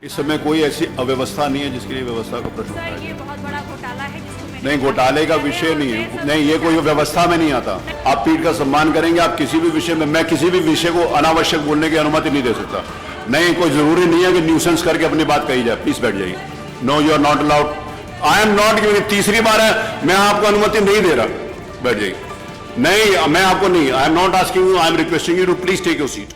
इस समय कोई ऐसी अव्यवस्था नहीं है जिसके लिए व्यवस्था का प्रश्न उठाया ये बहुत बड़ा घोटाला है जिसको मैंने नहीं, घोटाले का विषय नहीं है। नहीं, ये कोई व्यवस्था में नहीं आता। आप पीठ का सम्मान करेंगे, आप किसी भी विषय में, मैं किसी भी विषय को अनावश्यक बोलने की अनुमति नहीं दे सकता। नहीं, कोई जरूरी नहीं है कि न्यूसेंस करके अपनी बात कही जाए। प्लीज बैठ जाइए। No, you are not allowed. I am not giving. तीसरी बार है, मैं आपको अनुमति नहीं दे रहा। बैठ जाइए। नहीं, मैं आपको नहीं, I am not asking you, I am requesting you to please take your seat.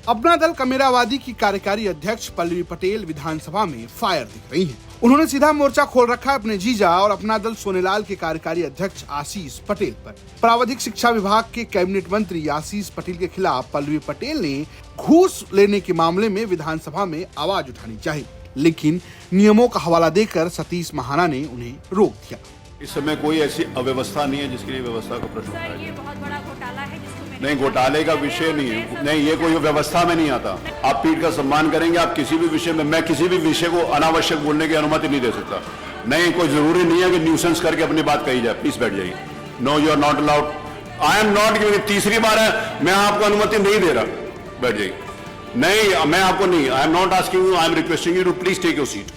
Apna Dal कमेरावादी की कार्यकारी अध्यक्ष पल्लवी पटेल विधानसभा में फायर दिख रही हैं। उन्होंने सीधा मोर्चा खोल रखा है अपने जीजा और अपना दल सोनेलाल के कार्यकारी अध्यक्ष आशीष पटेल पर। प्रावधिक शिक्षा विभाग के कैबिनेट मंत्री आशीष पटेल के खिलाफ पल्लवी पटेल ने घूस लेने के मामले में विधानसभा में आवाज उठानी चाहिए, लेकिन नियमों का हवाला देकर सतीश महाना ने उन्हें रोक दिया। इस समय कोई ऐसी अव्यवस्था नहीं है जिसके लिए व्यवस्था का प्रश्न उठाया ये बहुत बड़ा घोटाला है जिसको मैंने नहीं, घोटाले का विषय नहीं है। नहीं, ये कोई व्यवस्था में नहीं आता। आप पीठ का सम्मान करेंगे, आप किसी भी विषय में, मैं किसी भी विषय को अनावश्यक बोलने की अनुमति नहीं दे सकता। नहीं, कोई जरूरी नहीं है कि न्यूसेंस करके अपनी बात कही जाए। प्लीज बैठ जाइए। No, you are not allowed. I am not giving. तीसरी बार है, मैं आपको अनुमति नहीं दे रहा। बैठ जाइए। नहीं, मैं आपको नहीं, I am not asking you, I am requesting you to please take your seat.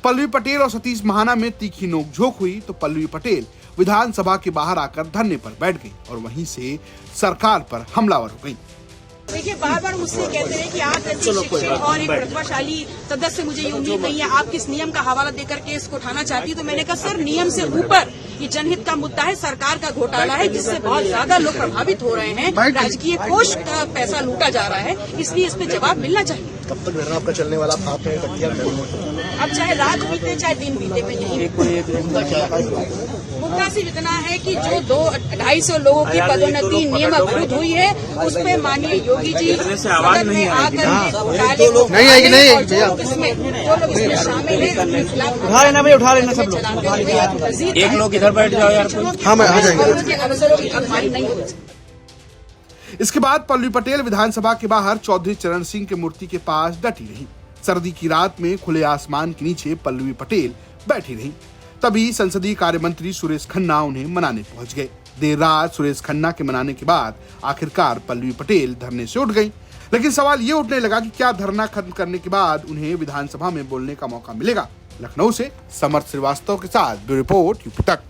Pallavi Patel और सतीश महाना में तीखी नोकझोंक हुई तो पल्लवी पटेल विधानसभा के बाहर आकर धरने पर बैठ गई और वहीं से सरकार पर हमलावर हो गई। देखिए, बार बार मुझसे कहते हैं कि आप जैसे शिक्षित और एक प्रतिभाशाली सदस्य, मुझे ये उम्मीद नहीं है आप किस नियम का हवाला देकर केस को उठाना चाहती है। तो मैंने कहा सर, नियम से ऊपर ये जनहित का मुद्दा है, सरकार का घोटाला है जिससे बहुत ज्यादा लोग प्रभावित हो रहे हैं, राजकीय कोष का पैसा लूटा जा रहा है, इसलिए इस पे जवाब मिलना चाहिए। कब तक धरना आपका चलने वाला? अब चाहे रात बीते चाहे दिन बीते, में यही मुद्दा सिर्फ इतना है कि जो 200-250 लोगों की पदोन्नति नियमानुसार हुई है, उस पे माननीय योगी जी सदन में आकर घोटाले को नहीं आएगी, नहीं और जो लोग इसमें शामिल है उनके खिलाफ उठा लेना सब लोग। एक लोग इधर बैठ जाओ यार। हाँ, मैं आ जाएंगे। उनके अवसरों की अपमानित नहीं हो। इसके बाद पल्लवी पटेल विधानसभा के बाहर चौधरी चरण सिंह के मूर्ति के पास डटी रही। सर्दी की रात में खुले आसमान के नीचे पल्लवी पटेल बैठी रही। तभी संसदीय कार्य मंत्री सुरेश खन्ना उन्हें मनाने पहुंच गए। देर रात सुरेश खन्ना के मनाने के बाद आखिरकार पल्लवी पटेल धरने से उठ गई। लेकिन सवाल ये उठने लगा कि क्या धरना खत्म करने के बाद उन्हें विधानसभा में बोलने का मौका मिलेगा। लखनऊ से समर्थ श्रीवास्तव के साथ ब्यूरो रिपोर्ट यूपी तक।